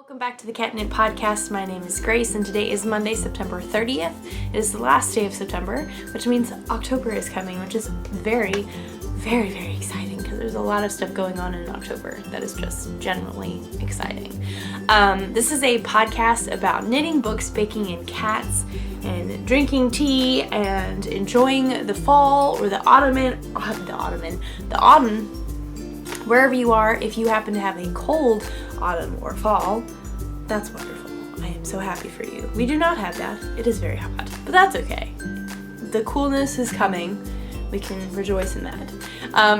Welcome back to the Cat Knit Podcast. My name is Grace and today is Monday, September 30th. It is the last day of September, which means October is coming, which is very, very, very exciting because there's a lot of stuff going on in October that is just generally exciting. This is a podcast about knitting, books, baking, and cats, and drinking tea and enjoying the fall or the autumn, wherever you are. If you happen to have a cold autumn or fall, that's wonderful. I am so happy for you. We do not have that. It is very hot, but that's okay. The coolness is coming. We can rejoice in that.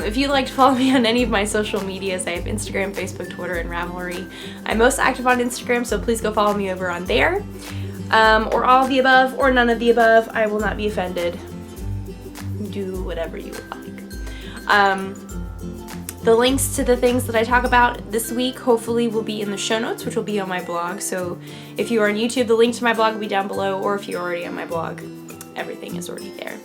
If you'd like to follow me on any of my social medias, I have Instagram, Facebook, Twitter, and Ravelry. I'm most active on Instagram, so please go follow me over on there. Or all of the above, or none of the above. I will not be offended. Do whatever you would like. The links to the things that I talk about this week hopefully will be in the show notes, which will be on my blog. So if you are on YouTube, the link to my blog will be down below, or if you're already on my blog, everything is already there.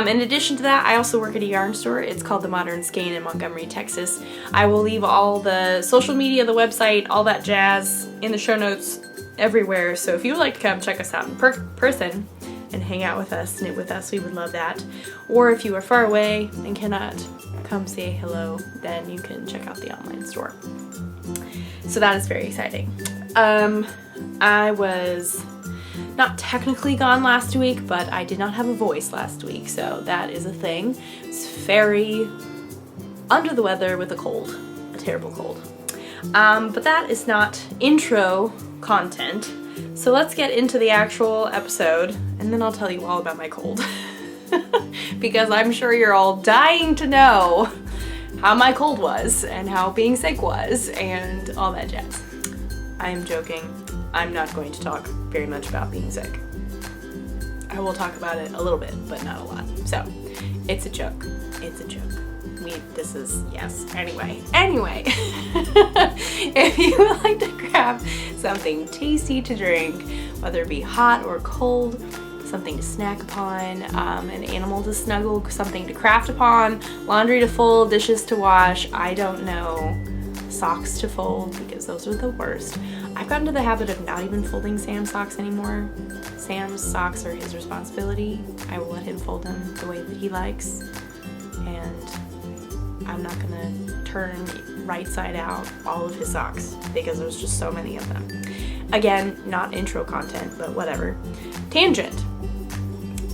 In addition to that, I also work at a yarn store. It's called The Modern Skein in Montgomery, Texas. I will leave all the social media, the website, all that jazz in the show notes everywhere. So if you would like to come check us out in person and hang out with us, knit with us, we would love that. Or if you are far away and cannot come say hello, then you can check out the online store. So that is very exciting. I was not technically gone last week, but I did not have a voice last week, so that is a thing. It's very under the weather with a cold, a terrible cold. But that is not intro content. So let's get into the actual episode, and then I'll tell you all about my cold. Because I'm sure you're all dying to know how my cold was and how being sick was and all that jazz. I am joking. I'm not going to talk very much about being sick. I will talk about it a little bit, but not a lot. So, it's a joke. It's a joke. Anyway. If you would like to grab something tasty to drink, whether it be hot or cold, something to snack upon, an animal to snuggle, something to craft upon, laundry to fold, dishes to wash, I don't know, socks to fold, because those are the worst. I've gotten to the habit of not even folding Sam's socks anymore. Sam's socks are his responsibility. I will let him fold them the way that he likes, and I'm not gonna turn right side out all of his socks because there's just so many of them. Again, not intro content, but whatever. Tangent.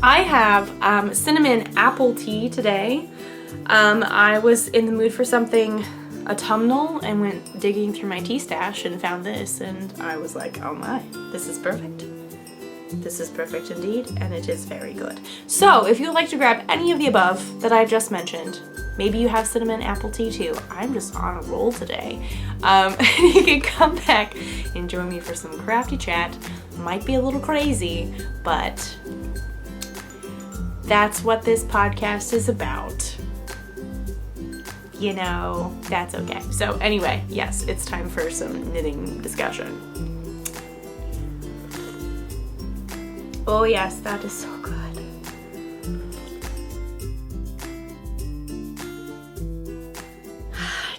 I have cinnamon apple tea today. I was in the mood for something autumnal and went digging through my tea stash and found this, and I was like, oh my, this is perfect. This is perfect indeed, and it is very good. So if you would like to grab any of the above that I've just mentioned, maybe you have cinnamon apple tea too. I'm just on a roll today. You can come back and join me for some crafty chat. Might be a little crazy, but that's what this podcast is about. You know, that's okay. So anyway, yes, it's time for some knitting discussion. Oh yes, that is so good.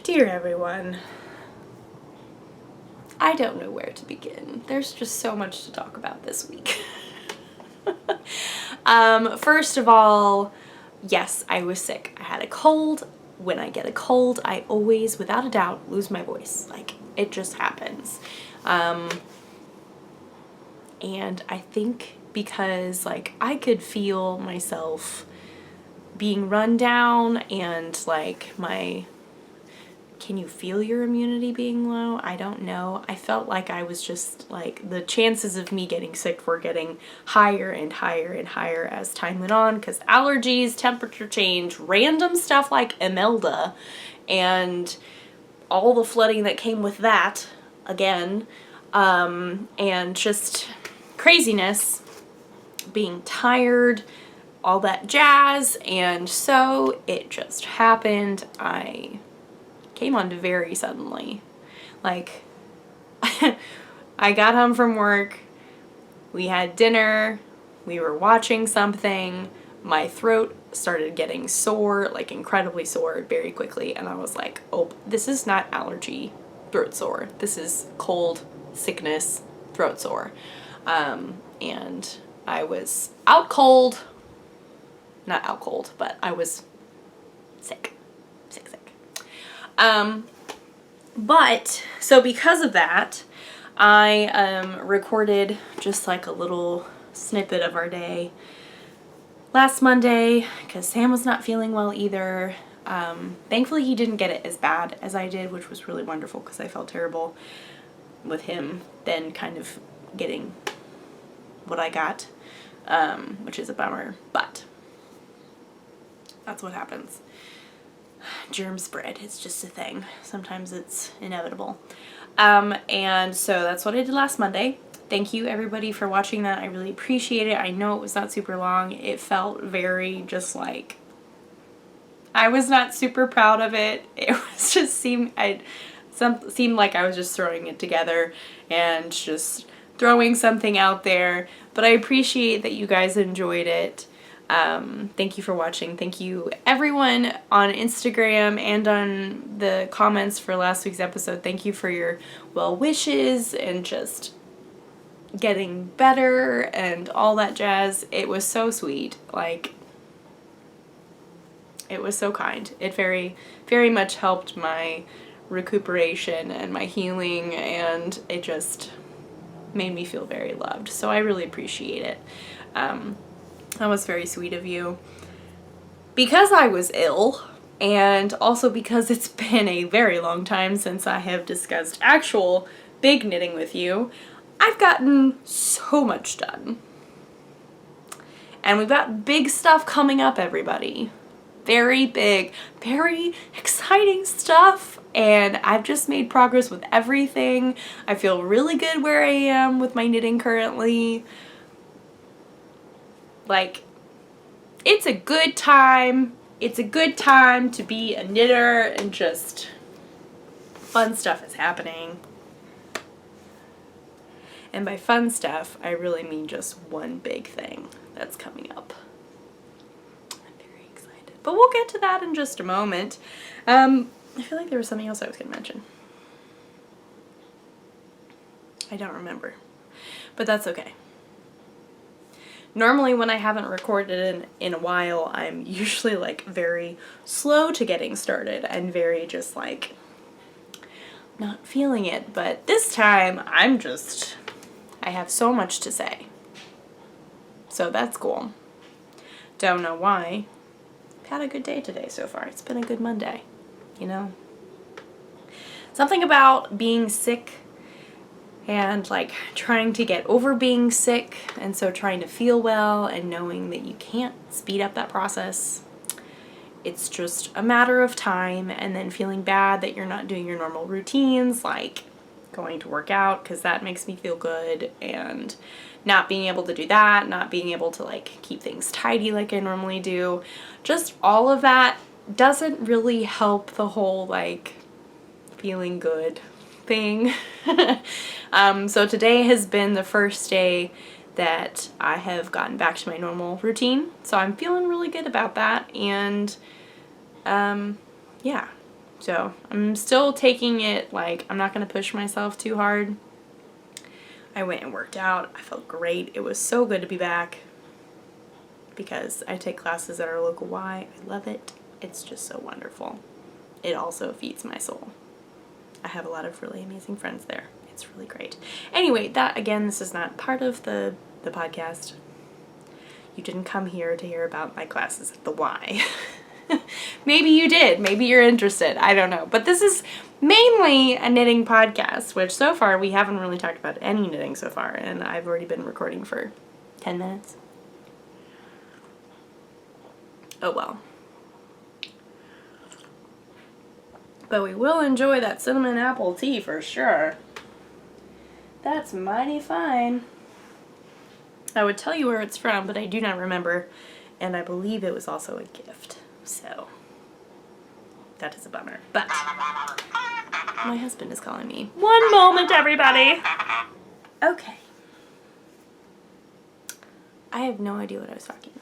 Dear everyone, I don't know where to begin. There's just so much to talk about this week. First of all, yes, I was sick. I had a cold. When I get a cold, I always, without a doubt, lose my voice. Like, it just happens. And I think because, like, I could feel myself being run down and, like, can you feel your immunity being low? I don't know. I felt like I was just, like, the chances of me getting sick were getting higher and higher and higher as time went on, because allergies, temperature change, random stuff like Imelda, and all the flooding that came with that, again, and just craziness, being tired, all that jazz, and so it just happened. I came on very suddenly. Like, I got home from work, we had dinner, we were watching something, my throat started getting sore, like incredibly sore very quickly, and I was like, oh, this is not allergy throat sore, this is cold sickness, throat sore. And I was out cold. Not out cold, but I was sick. Sick. But, so because of that, I recorded just like a little snippet of our day last Monday because Sam was not feeling well either. Thankfully he didn't get it as bad as I did, which was really wonderful because I felt terrible with him then kind of getting what I got, which is a bummer, but that's what happens. Germ spread, it's just a thing. Sometimes it's inevitable. And so that's what I did last Monday. Thank you everybody for watching that. I really appreciate it. I know it was not super long. It felt very just like, I was not super proud of it. It was just seemed like I was just throwing it together and just throwing something out there. But I appreciate that you guys enjoyed it. Thank you for watching. Thank you everyone on Instagram and on the comments for last week's episode. Thank you for your well wishes and just getting better and all that jazz. It was so sweet. Like, it was so kind. It very, very much helped my recuperation and my healing, and it just made me feel very loved. So I really appreciate it. That was very sweet of you. Because I was ill, and also because it's been a very long time since I have discussed actual big knitting with you, I've gotten so much done. And we've got big stuff coming up, everybody. Very big, very exciting stuff. And I've just made progress with everything. I feel really good where I am with my knitting currently. Like, it's a good time. It's a good time to be a knitter, and just fun stuff is happening. And by fun stuff, I really mean just one big thing that's coming up. I'm very excited. But we'll get to that in just a moment. I feel like there was something else I was going to mention. I don't remember. But that's okay. Normally when I haven't recorded in a while, I'm usually like very slow to getting started and very just like not feeling it. But this time I have so much to say. So that's cool. Don't know why. I've had a good day today so far. It's been a good Monday, you know? Something about being sick and like trying to get over being sick, and so trying to feel well and knowing that you can't speed up that process. It's just a matter of time, and then feeling bad that you're not doing your normal routines, like going to work out because that makes me feel good, and not being able to do that, not being able to like keep things tidy like I normally do. Just all of that doesn't really help the whole like feeling good thing. So today has been the first day that I have gotten back to my normal routine, so I'm feeling really good about that. And yeah, so I'm still taking it like I'm not gonna push myself too hard. I went and worked out. I felt great. It was so good to be back because I take classes at our local Y. I love it. It's just so wonderful. It also feeds my soul. I have a lot of really amazing friends there. It's really great. Anyway, that again, this is not part of the podcast. You didn't come here to hear about my classes at the Y. Maybe you did. Maybe you're interested. I don't know. But this is mainly a knitting podcast, which so far we haven't really talked about any knitting so far, and I've already been recording for 10 minutes. Oh well. But we will enjoy that cinnamon apple tea for sure. That's mighty fine. I would tell you where it's from, but I do not remember, and I believe it was also a gift. So that is a bummer. But my husband is calling me. One moment, everybody. Okay. I have no idea what I was talking about.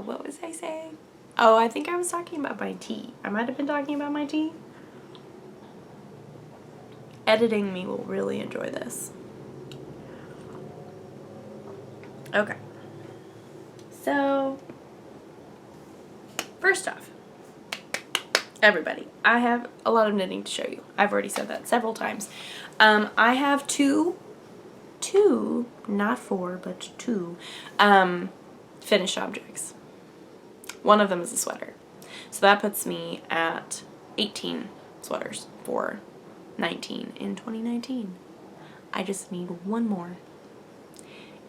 What was I saying? Oh, I think I was talking about my tea. I might have been talking about my tea. Editing me will really enjoy this. Okay. So, first off, everybody, I have a lot of knitting to show you. I've already said that several times. I have two, not four, but two, finished objects. One of them is a sweater. So that puts me at 18 sweaters for 19 in 2019. I just need one more.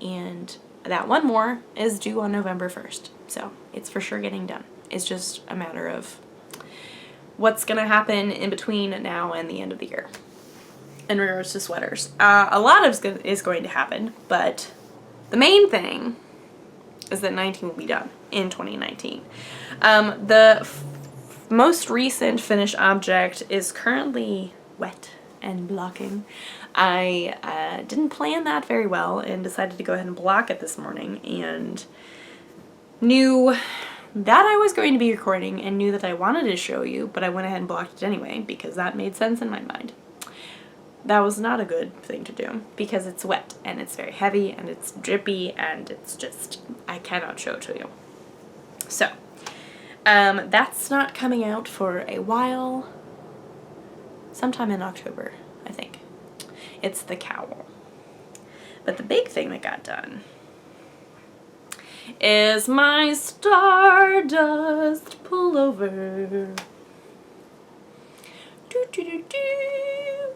And that one more is due on November 1st. So it's for sure getting done. It's just a matter of what's going to happen in between now and the end of the year in regards to sweaters. A lot is going to happen, but the main thing is that 19 will be done in 2019. The most recent finished object is currently wet and blocking. I didn't plan that very well and decided to go ahead and block it this morning, and knew that I was going to be recording and knew that I wanted to show you, but I went ahead and blocked it anyway because that made sense in my mind. That was not a good thing to do because it's wet and it's very heavy and it's drippy and it's just, I cannot show it to you. So, that's not coming out for a while, sometime in October, I think. It's the cowl. But the big thing that got done is my Stardust pullover. Doo -doo -doo -doo.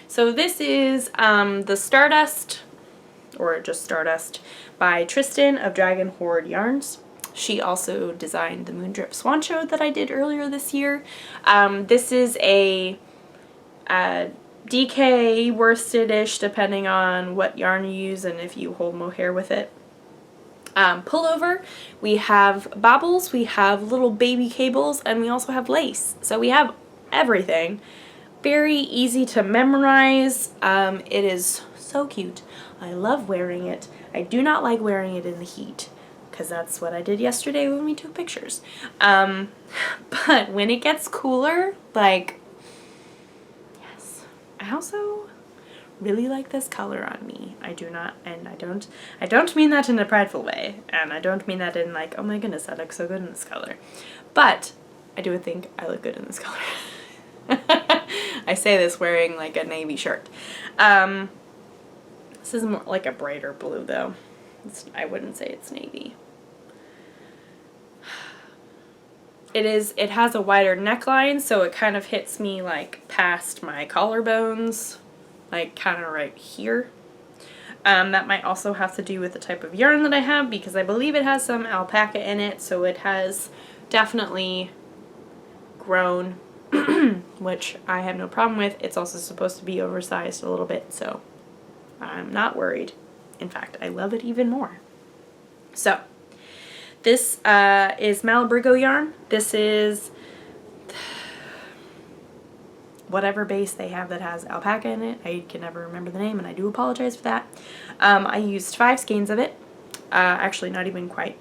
So this is the Stardust, or just Stardust, by Tristan of Dragon Horde Yarns. She also designed the Moondrip Swancho that I did earlier this year. This is a DK worsted-ish, depending on what yarn you use and if you hold mohair with it. Pullover, we have bobbles, we have little baby cables, and we also have lace. So we have everything. Very easy to memorize. It is so cute. I love wearing it. I do not like wearing it in the heat, because that's what I did yesterday when we took pictures. But when it gets cooler, like, yes. I also really like this color on me. I do not, and I don't mean that in a prideful way, and I don't mean that in like, oh my goodness, I look so good in this color. But I do think I look good in this color. I say this wearing like a navy shirt. This is more like a brighter blue though. I wouldn't say it's navy. It has a wider neckline, so it kind of hits me like past my collarbones, like kind of right here. That might also have to do with the type of yarn that I have, because I believe it has some alpaca in it, so it has definitely grown, which I have no problem with. It's also supposed to be oversized a little bit, so I'm not worried. In fact, I love it even more. So, this is Malabrigo yarn. This is whatever base they have that has alpaca in it. I can never remember the name, and I do apologize for that. I used 5 skeins of it. Actually, not even quite.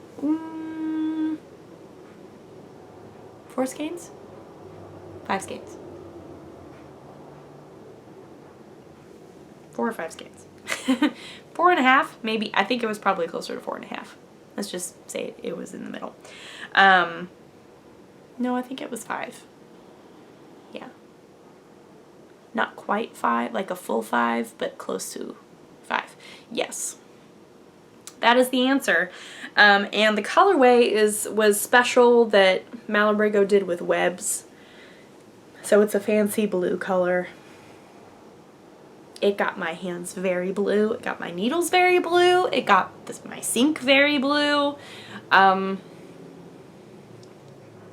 4 skeins? 5 skeins. 4 or 5 skeins. 4.5, maybe. I think it was probably closer to 4.5. Let's just say it was in the middle. No, I think it was 5. Yeah. Not quite 5, like a full 5, but close to 5. Yes. That is the answer. And the colorway was special that Malabrigo did with webs. So it's a fancy blue color. It got my hands very blue. It got my needles very blue. It got my sink very blue.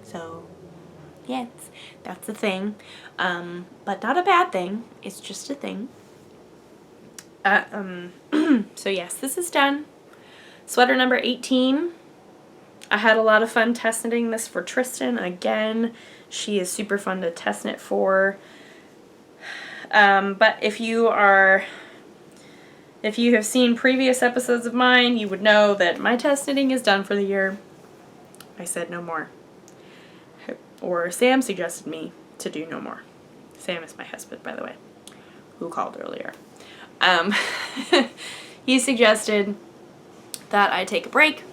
So, yes, that's a thing. But not a bad thing. It's just a thing. So yes, this is done. Sweater number 18. I had a lot of fun test knitting this for Tristan. Again, she is super fun to test knit for. But if you have seen previous episodes of mine, you would know that my test knitting is done for the year. I said no more. Or Sam suggested me to do no more. Sam is my husband, by the way, who called earlier. He suggested that I take a break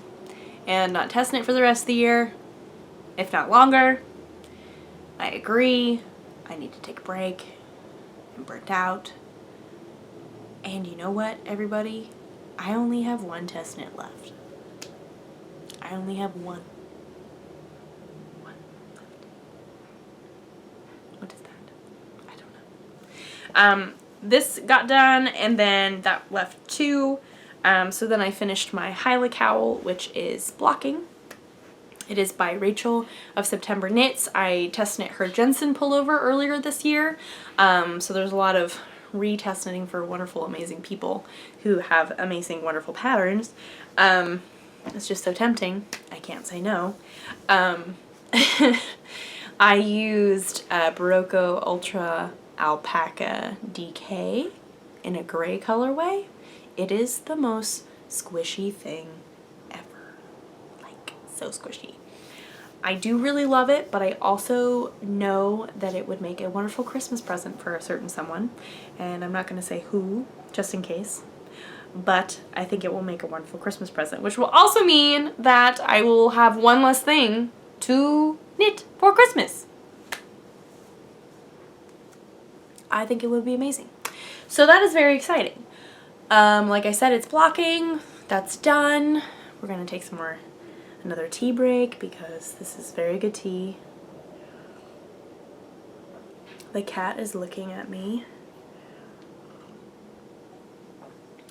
and not test it for the rest of the year, if not longer. I agree. I need to take a break. I'm burnt out. And you know what, everybody? I only have one test knit left. I only have one. One left. What is that? I don't know. This got done, and then that left 2. So then I finished my Hyla cowl, which is blocking. It is by Rachel of September Knits. I test knit her Jensen pullover earlier this year. So there's a lot of retest knitting for wonderful, amazing people who have amazing, wonderful patterns. It's just so tempting. I can't say no. I used Barocco Ultra Alpaca DK in a gray colorway. It is the most squishy thing ever. Like, so squishy. I do really love it, but I also know that it would make a wonderful Christmas present for a certain someone. And I'm not going to say who, just in case. But I think it will make a wonderful Christmas present, which will also mean that I will have one less thing to knit for Christmas. I think it would be amazing. So that is very exciting. Like I said, it's blocking. That's done. We're going to take another tea break because this is very good tea. The cat is looking at me.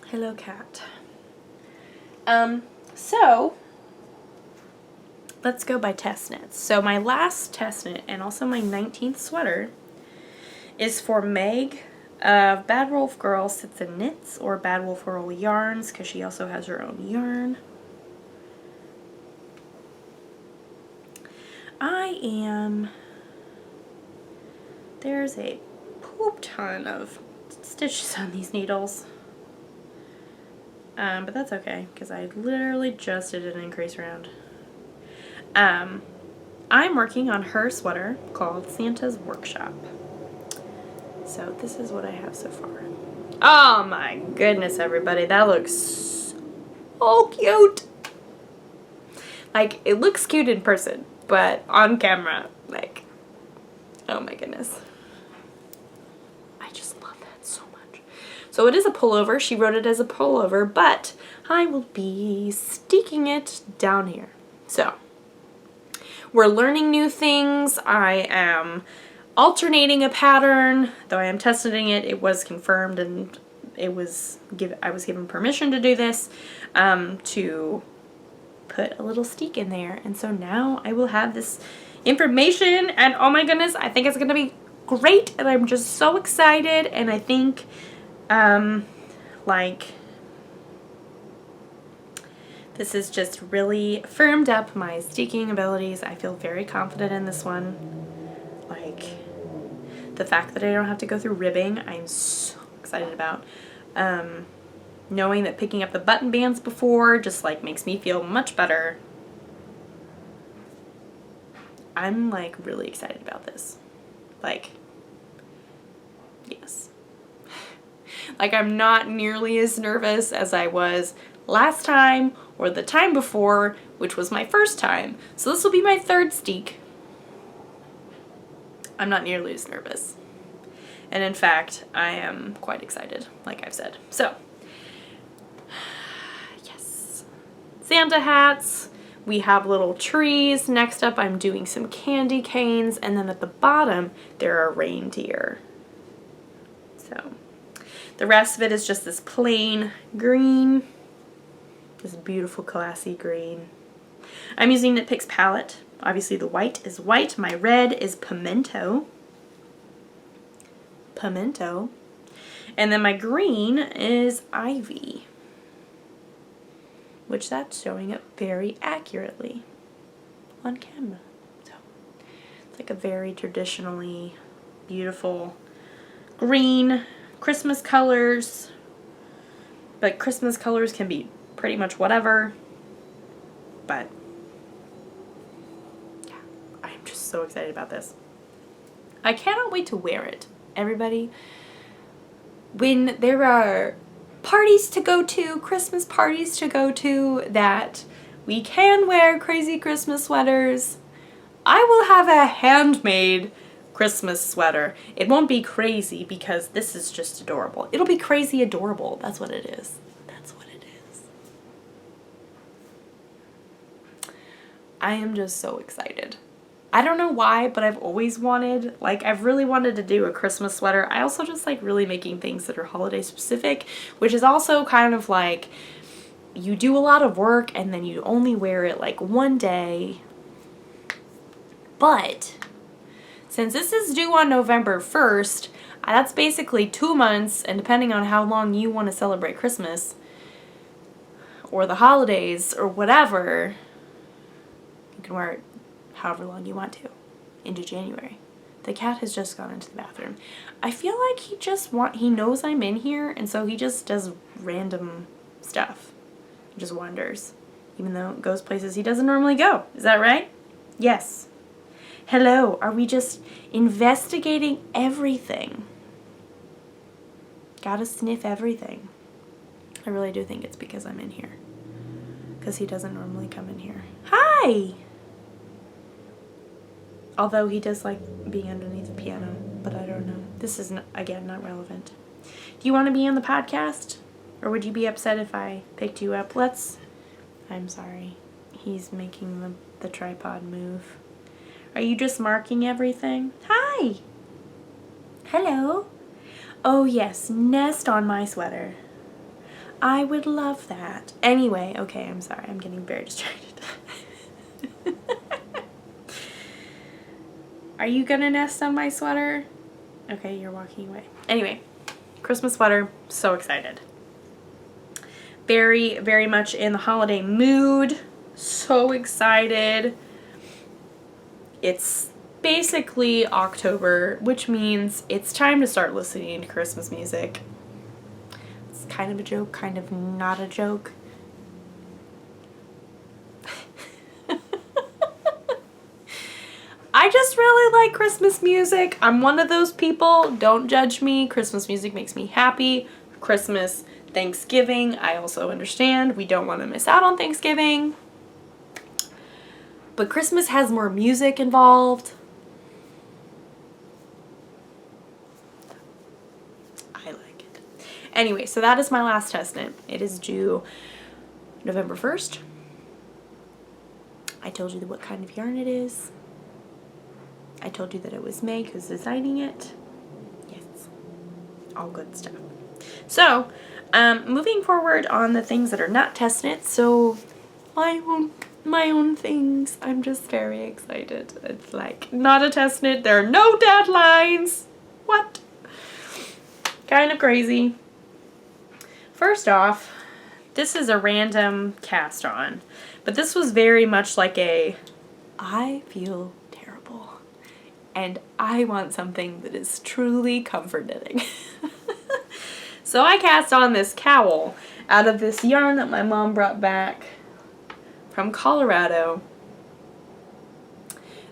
Hello, cat. So let's go by test knits. So my last test knit and also my 19th sweater is for Meg of Bad Wolf Girl Sits and Knits, or Bad Wolf Girl Yarns, because she also has her own yarn. There's a poop ton of stitches on these needles. But that's okay, because I literally just did an increase round. I'm working on her sweater called Santa's Workshop. So this is what I have so far. Oh my goodness, everybody, that looks so cute. Like, it looks cute in person, but on camera, like, oh my goodness. I just love that so much. So it is a pullover. She wrote it as a pullover, but I will be sticking it down here. So we're learning new things. I am alternating a pattern, though I am testing it. It was confirmed, and I was given permission to do this, to put a little steek in there. And so now I will have this information, and oh my goodness, I think it's gonna be great, and I'm just so excited. And I think like, this has just really firmed up my steeking abilities. I feel very confident in this one. Like, the fact that I don't have to go through ribbing, I'm so excited about. Knowing that picking up the button bands before just like makes me feel much better. I'm like really excited about this. Like, yes. Like, I'm not nearly as nervous as I was last time or the time before, which was my first time. So this will be my third steek. I'm not nearly as nervous. And in fact, I am quite excited, like I've said. So, yes. Santa hats. We have little trees. Next up, I'm doing some candy canes. And then at the bottom, there are reindeer. So, the rest of it is just this plain green. This beautiful, classy green. I'm using Knit Picks palette. Obviously the white is white. My red is pimento. Pimento. And then my green is ivy, which that's showing up very accurately on camera. So it's like a very traditionally beautiful green, Christmas colors. But Christmas colors can be pretty much whatever. But just so excited about this. I cannot wait to wear it, everybody. When there are parties to go to, Christmas parties to go to, that we can wear crazy Christmas sweaters, I will have a handmade Christmas sweater. It won't be crazy because this is just adorable. It'll be crazy adorable. That's what it is. That's what it is. I am just so excited. I don't know why, but I've always wanted, like, I've really wanted to do a Christmas sweater. I also just like really making things that are holiday specific, which is also kind of like you do a lot of work and then you only wear it like one day. But since this is due on November 1st, that's basically 2 months, and depending on how long you want to celebrate Christmas or the holidays or whatever, you can wear it however long you want to into January. The cat has just gone into the bathroom. I feel like he knows I'm in here, and so he just does random stuff. He just wanders, even though it goes places he doesn't normally go. Is that right? Yes. Hello, are we just investigating everything? Gotta sniff everything. I really do think it's because I'm in here. Because he doesn't normally come in here. Hi! Although he does like being underneath the piano, but I don't know. This is, again, not relevant. Do you want to be on the podcast? Or would you be upset if I picked you up? I'm sorry. He's making the tripod move. Are you just marking everything? Hi! Hello? Oh yes, nest on my sweater. I would love that. Anyway, okay, I'm sorry. I'm getting very distracted. Are you gonna nest on my sweater? Okay, you're walking away. Anyway, Christmas sweater, so excited. Very, very much in the holiday mood. So excited. It's basically October, which means it's time to start listening to Christmas music. It's kind of a joke, kind of not a joke. I just really like Christmas music. I'm one of those people. Don't judge me. Christmas music makes me happy. Christmas, Thanksgiving, I also understand. We don't want to miss out on Thanksgiving. But Christmas has more music involved. I like it. Anyway, so that is my last test knit. It is due November 1st. I told you what kind of yarn it is. I told you that it was Meg who's designing it. Yes. All good stuff. So, moving forward on the things that are not test knits, so my own things. I'm just very excited. It's like not a test knit. There are no deadlines. What? Kind of crazy. First off, this is a random cast on, but this was very much like I feel terrible and I want something that is truly comfort knitting. So I cast on this cowl out of this yarn that my mom brought back from Colorado.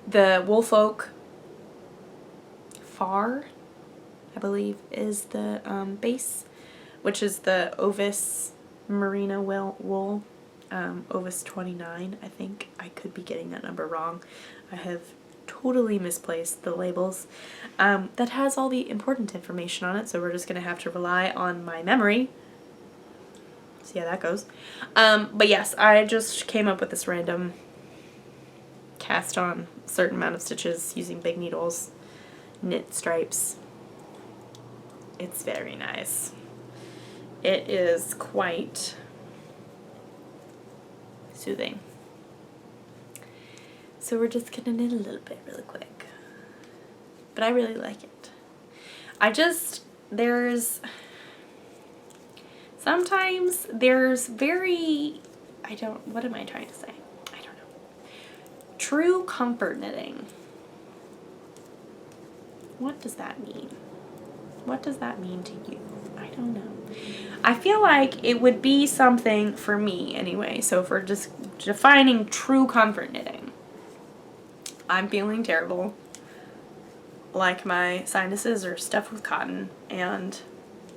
The Woolfolk Far, I believe, is the base, which is the Ovis Merino wool. Ovis 29, I think. I could be getting that number wrong. I have totally misplaced the labels. That has all the important information on it, so we're just going to have to rely on my memory. See how that goes. But yes, I just came up with this random cast on a certain amount of stitches using big needles, knit stripes. It's very nice. It is quite soothing. So we're just gonna knit a little bit really quick. But I really like it. Sometimes there's what am I trying to say? I don't know. True comfort knitting. What does that mean? What does that mean to you? I don't know. I feel like it would be something for me anyway. So if we're just defining true comfort knitting, I'm feeling terrible. Like my sinuses are stuffed with cotton and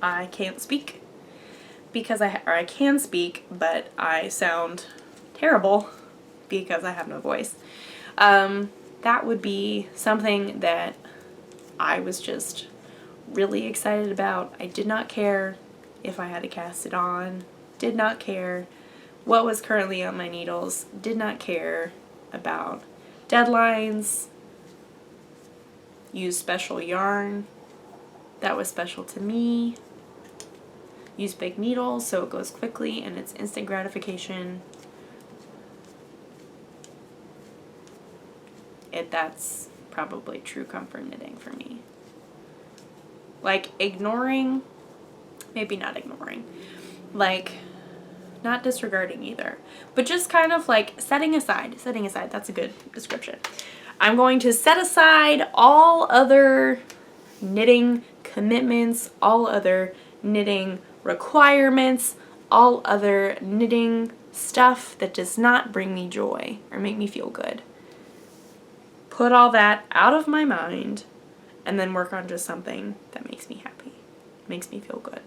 I can't speak because I can speak, but I sound terrible because I have no voice. That would be something that I was just really excited about. I did not care if I had to cast it on, did not care what was currently on my needles, did not care about deadlines, use special yarn that was special to me, use big needles so it goes quickly and it's instant gratification. That's probably true comfort knitting for me. Like ignoring, maybe not ignoring, like not disregarding either, but just kind of like setting aside, that's a good description. I'm going to set aside all other knitting commitments, all other knitting requirements, all other knitting stuff that does not bring me joy or make me feel good. Put all that out of my mind and then work on just something that makes me happy, makes me feel good.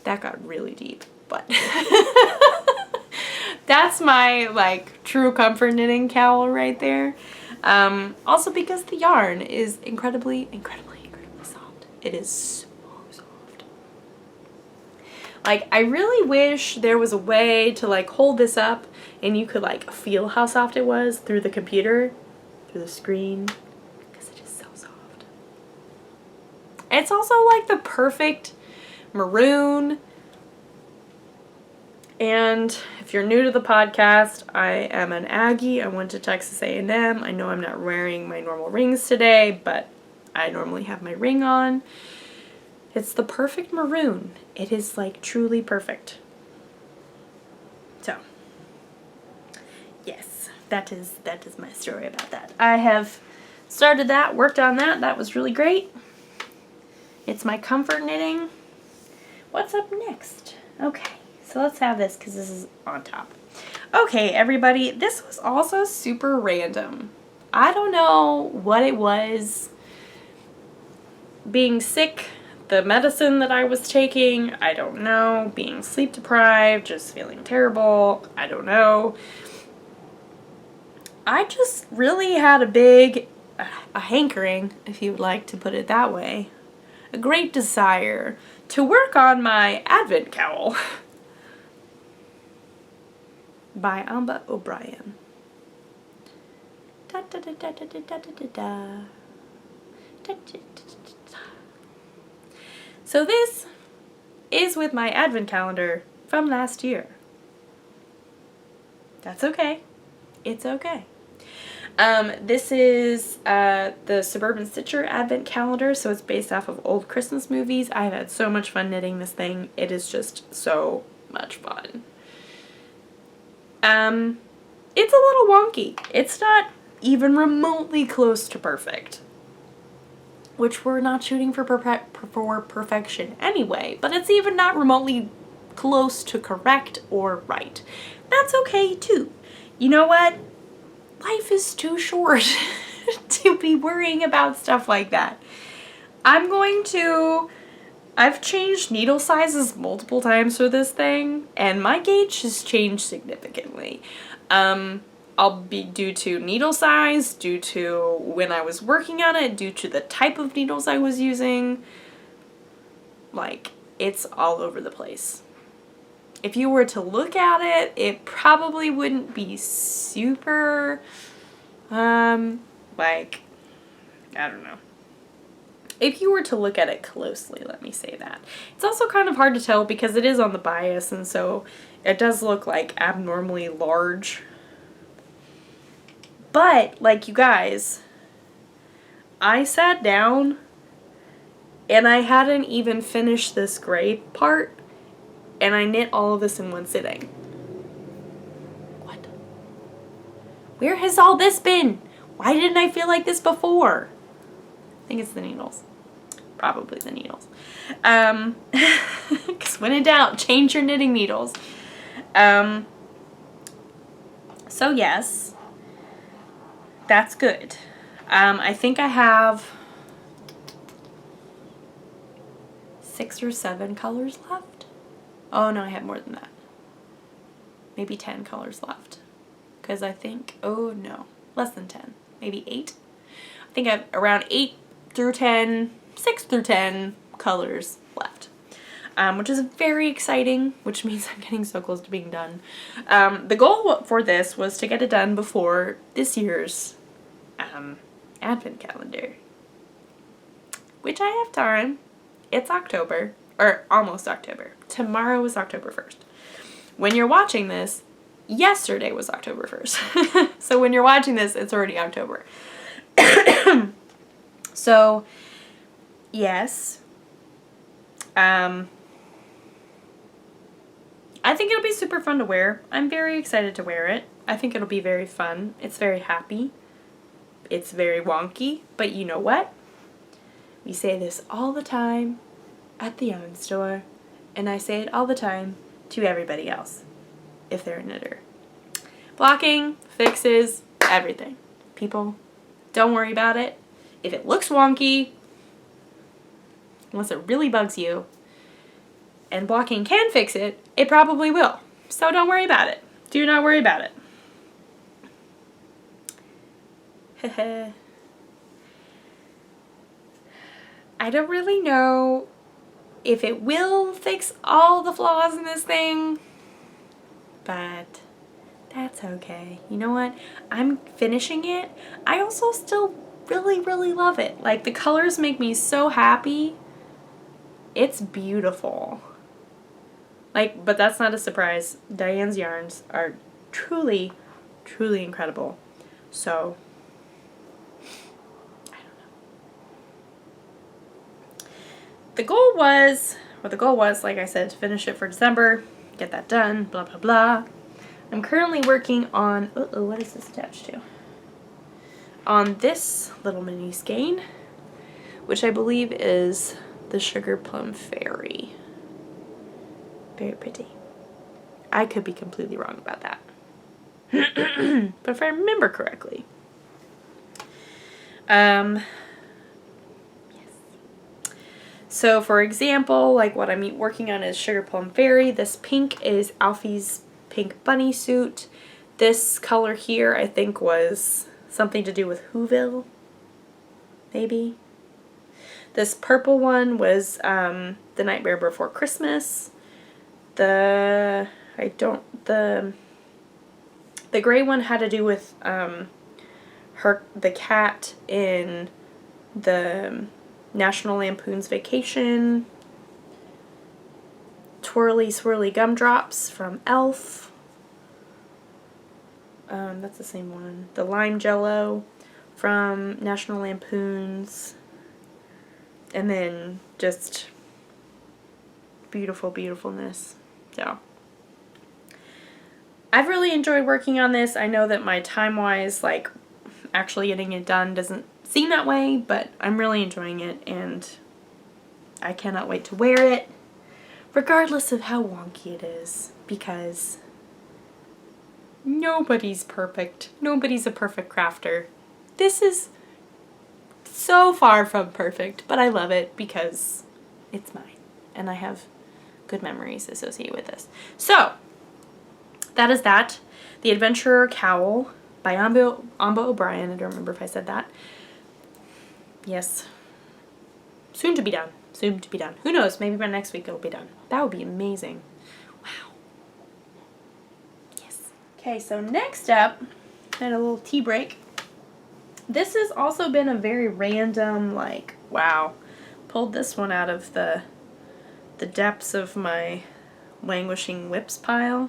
That got really deep, but that's my like true comfort knitting cowl right there. Also because the yarn is incredibly soft. It is so soft. Like I really wish there was a way to like hold this up and you could like feel how soft it was through the computer, through the screen, because it is so soft. It's also like the perfect maroon. And if you're new to the podcast, I am an Aggie. I went to Texas A&M. I know I'm not wearing my normal rings today, but I normally have my ring on. It's the perfect maroon. It is like truly perfect. So, yes, that is my story about that. I have started that, worked on that. That was really great. It's my comfort knitting. What's up next? Okay. So let's have this because this is on top. Okay, everybody, this was also super random. I don't know what it was. Being sick, the medicine that I was taking, I don't know. Being sleep deprived, just feeling terrible, I don't know. I just really had a hankering, if you would like to put it that way, a great desire to work on my Advent cowl. By Amba O'Brien. Da, da, da, da, da, da, da, da, da. Da, da, da. So this is with my advent calendar from last year. That's okay. It's okay. This is the Suburban Stitcher advent calendar, so it's based off of old Christmas movies. I've had so much fun knitting this thing. It is just so much fun. It's a little wonky. It's not even remotely close to perfect, which we're not shooting for perfection anyway, but it's even not remotely close to correct or right. That's okay too. You know what? Life is too short to be worrying about stuff like that. I've changed needle sizes multiple times for this thing, and my gauge has changed significantly. I'll be due to needle size, due to when I was working on it, due to the type of needles I was using. Like, it's all over the place. If you were to look at it, it probably wouldn't be super, like, I don't know. If you were to look at it closely, let me say that. It's also kind of hard to tell because it is on the bias, and so it does look like abnormally large. But, like, you guys, I sat down and I hadn't even finished this gray part, and I knit all of this in one sitting. What? Where has all this been? Why didn't I feel like this before? I think it's the needles. Probably the needles. Because when in doubt, change your knitting needles. So yes, that's good. I think I have 6 or 7 colors left. Oh no, I have more than that. Maybe 10 colors left. Because I think, oh no, less than 10. Maybe 8. I think I have around 8 through 10, 6 through 10 colors left. Which is very exciting, which means I'm getting so close to being done. The goal for this was to get it done before this year's advent calendar. Which I have time. It's October, or almost October. Tomorrow is October 1st. When you're watching this, yesterday was October 1st. So when you're watching this, it's already October. So, yes. I think it'll be super fun to wear. I'm very excited to wear it. I think it'll be very fun. It's very happy. It's very wonky, but you know what? We say this all the time at the yarn store, and I say it all the time to everybody else if they're a knitter. Blocking fixes everything. People, don't worry about it. If it looks wonky, unless it really bugs you, and blocking can fix it, it probably will. So don't worry about it. Do not worry about it. I don't really know if it will fix all the flaws in this thing, but that's okay. You know what? I'm finishing it. I also still really, really love it. Like, the colors make me so happy. It's beautiful. Like, but that's not a surprise. Diane's yarns are truly, truly incredible. So, I don't know. The goal was, like I said, to finish it for December, get that done, blah, blah, blah. I'm currently working on, what is this attached to? On this little mini skein, which I believe is the Sugar Plum Fairy. Very pretty. I could be completely wrong about that. But if I remember correctly. Yes. So for example, like what I'm working on is Sugar Plum Fairy. This pink is Alfie's pink bunny suit. This color here I think was something to do with Whoville. Maybe. This purple one was The Nightmare Before Christmas. The gray one had to do with the cat in the National Lampoon's Vacation. Twirly Swirly Gumdrops from Elf. That's the same one. The Lime Jello from National Lampoon's. And then just beautiful beautifulness. So I've really enjoyed working on this. I know that my time-wise, like actually getting it done doesn't seem that way, but I'm really enjoying it and I cannot wait to wear it regardless of how wonky it is, because nobody's perfect. Nobody's a perfect crafter. This is so far from perfect, but I love it because it's mine and I have good memories associated with this. So that is that. The Adventurer Cowl by Amba O'Brien. I don't remember if I said that. Yes. Soon to be done. Soon to be done. Who knows? Maybe by next week it'll be done. That would be amazing. Wow. Yes. Okay, so next up, I had a little tea break. This has also been a very random, like, wow. Pulled this one out of the depths of my languishing whips pile.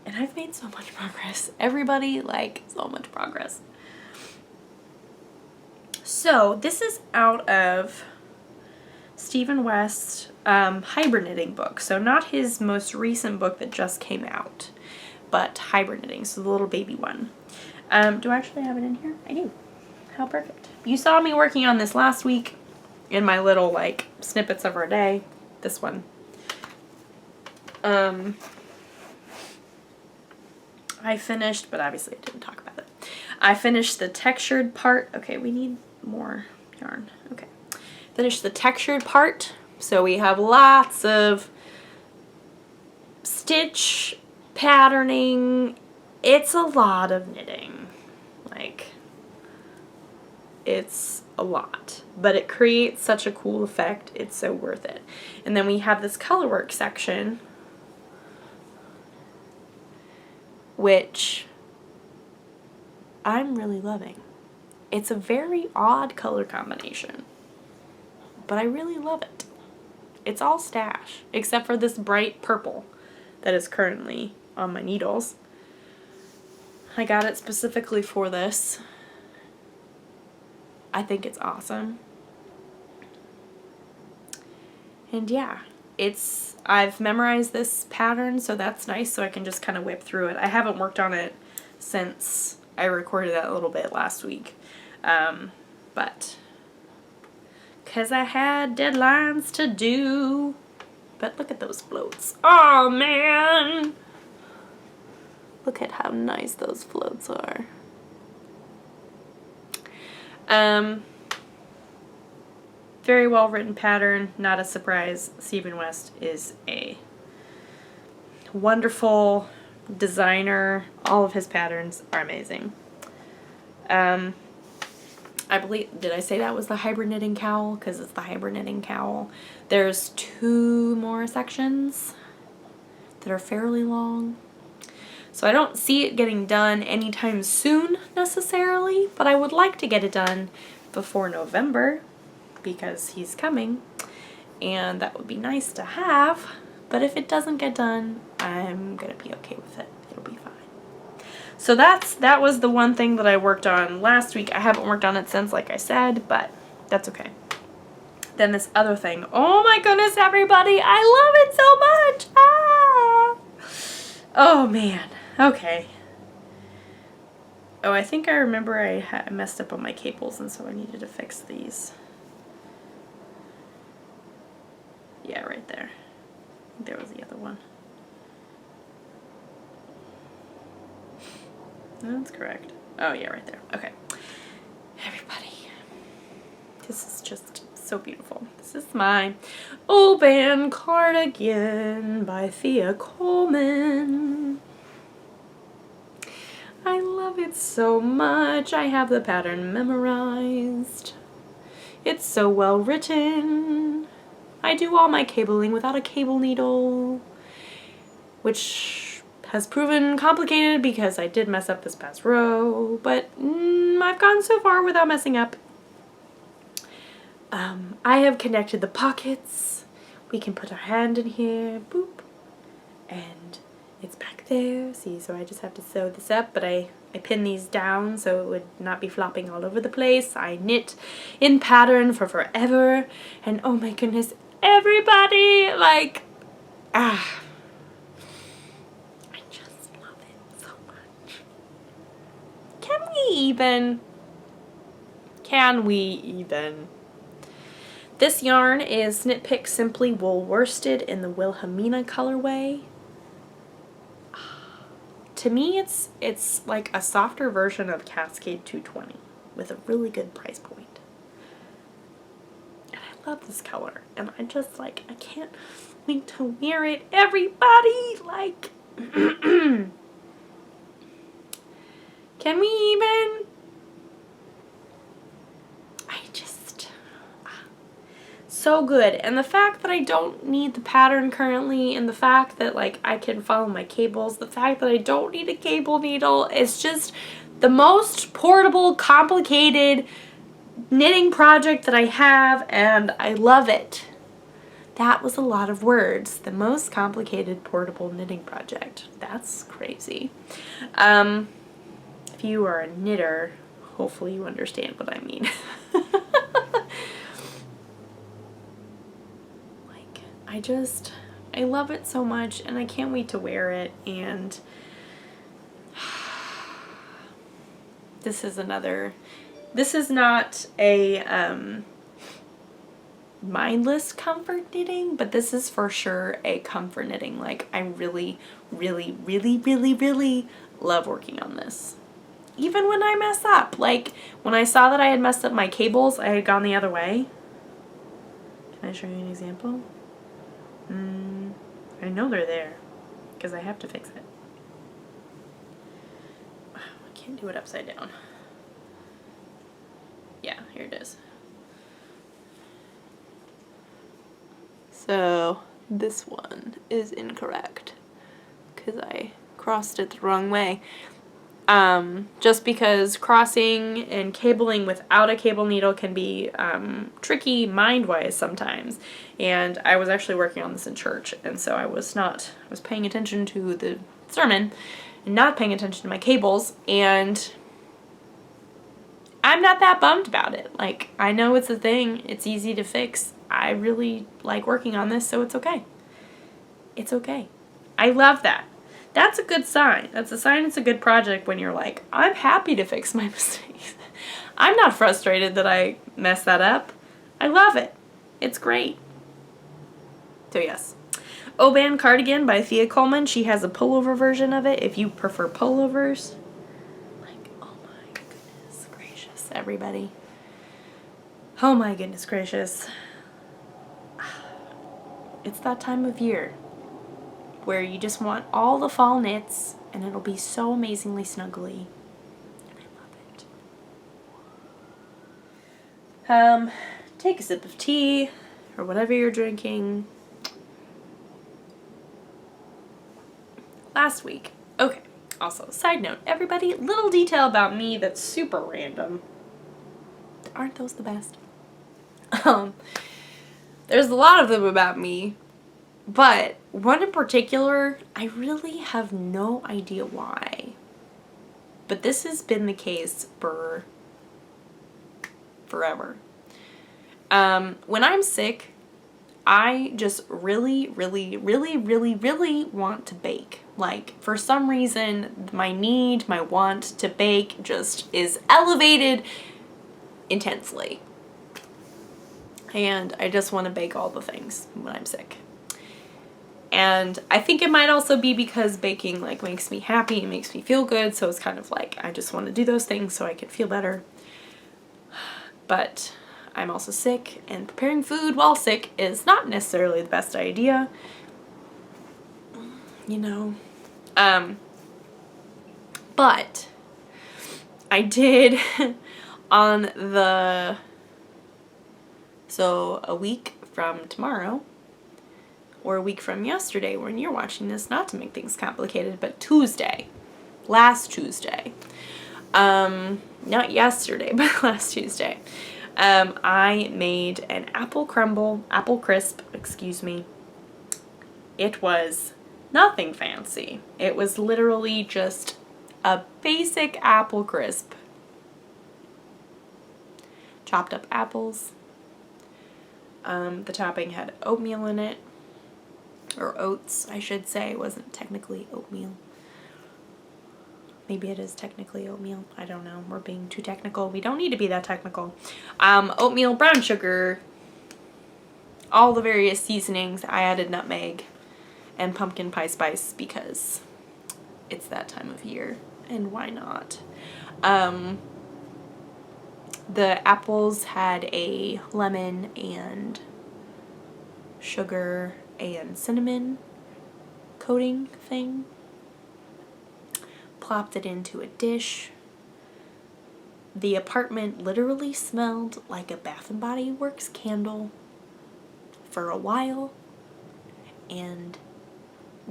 And I've made so much progress. Everybody, like, so much progress. So, this is out of Stephen West's Hibernating book. So, not his most recent book that just came out, but Hibernating, so the little baby one. Do I actually have it in here? I do. How perfect. You saw me working on this last week in my little, like, snippets of our day. This one. I finished, but obviously I didn't talk about it. I finished the textured part. Okay, we need more yarn. Okay. Finished the textured part. So we have lots of stitch patterning. It's a lot of knitting. Like, it's a lot, but it creates such a cool effect. It's so worth it. And then we have this colorwork section, which I'm really loving. It's a very odd color combination, but I really love it. It's all stash, except for this bright purple that is currently on my needles. I got it specifically for this. I think it's awesome. And yeah, I've memorized this pattern, so that's nice, so I can just kind of whip through it. I haven't worked on it since I recorded that a little bit last week. But because I had deadlines to do. But look at those floats. Oh man! Look at how nice those floats are. Very well written pattern, not a surprise. Stephen West is a wonderful designer. All of his patterns are amazing. I believe, did I say that was the Hibernating cowl? Because it's the Hibernating cowl. There's 2 more sections that are fairly long. So I don't see it getting done anytime soon necessarily, but I would like to get it done before November because he's coming, and that would be nice to have. But if it doesn't get done, I'm gonna be okay with it. It'll be fine. So that was the one thing that I worked on last week. I haven't worked on it since, like I said, but that's okay. Then this other thing. Oh my goodness, everybody! I love it so much! Ah! Oh man. Okay. Oh, I think I remember I messed up on my cables, and so I needed to fix these. Yeah, right there. I think there was the other one. That's correct. Oh, yeah, right there. Okay. Everybody. This is just so beautiful. This is my old-band cardigan by Thea Coleman. I love it so much. I have the pattern memorized. It's so well written. I do all my cabling without a cable needle, which has proven complicated because I did mess up this past row, but I've gone so far without messing up. I have connected the pockets. We can put our hand in here, boop, and it's back there. See, so I just have to sew this up, but I pin these down so it would not be flopping all over the place. I knit in pattern for forever, and oh my goodness, everybody, like, I just love it so much. Can we even? This yarn is Knit Pick Simply Wool Worsted in the Wilhelmina colorway. To me, it's like a softer version of Cascade 220 with a really good price point. And I love this color, and I just like, I can't wait to wear it. Everybody, like, can we even? So good. And the fact that I don't need the pattern currently, and the fact that like I can follow my cables, the fact that I don't need a cable needle, is just the most portable, complicated knitting project that I have, and I love it. That was a lot of words. The most complicated portable knitting project. That's crazy. If you are a knitter, hopefully you understand what I mean. I love it so much, and I can't wait to wear it. And this is not a mindless comfort knitting, but this is for sure a comfort knitting. Like, I really, really, really, really, really love working on this. even when I mess up. Like, when I saw that I had messed up my cables, I had gone the other way. Can I show you an example? I know they're there, because I have to fix it. I can't do it upside down. Yeah, here it is. So this one is incorrect because I crossed it the wrong way. Just because crossing and cabling without a cable needle can be tricky mind-wise sometimes. And I was actually working on this in church, and so I was paying attention to the sermon and not paying attention to my cables, and I'm not that bummed about it. Like, I know it's a thing, it's easy to fix. I really like working on this, so it's okay. It's okay. I love that. That's a good sign. That's a sign it's a good project when you're like, I'm happy to fix my mistakes. I'm not frustrated that I messed that up. I love it. It's great. So yes. Oban Cardigan by Thea Coleman. She has a pullover version of it if you prefer pullovers. Like, oh my goodness gracious, everybody. Oh my goodness gracious. It's that time of year where you just want all the fall knits, and it'll be so amazingly snuggly. And I love it. Take a sip of tea, or whatever you're drinking. Last week, okay, also, side note, everybody, little detail about me that's super random. Aren't those the best? There's a lot of them about me, but one in particular, I really have no idea why. But this has been the case for forever. When I'm sick, I just really want to bake. Like, for some reason, my want to bake just is elevated intensely. And I just want to bake all the things when I'm sick. And I think it might also be because baking like makes me happy, it makes me feel good, so it's kind of like I just want to do those things so I can feel better. But I'm also sick, and preparing food while sick is not necessarily the best idea. You know. But I did on the... So a week from tomorrow, or a week from yesterday when you're watching this, not to make things complicated, but Tuesday, last Tuesday, not yesterday, but last Tuesday, I made an apple crisp, excuse me. It was nothing fancy. It was literally just a basic apple crisp. Chopped up apples. The topping had oatmeal in it, or oats, I should say. It wasn't technically oatmeal. Maybe it is technically oatmeal. I don't know. We're being too technical. We don't need to be that technical. Oatmeal, brown sugar, all the various seasonings. I added nutmeg and pumpkin pie spice because it's that time of year, and why not? The apples had a lemon and sugar and cinnamon coating thing. Plopped it into a dish. The apartment literally smelled like a Bath and Body Works candle for a while, and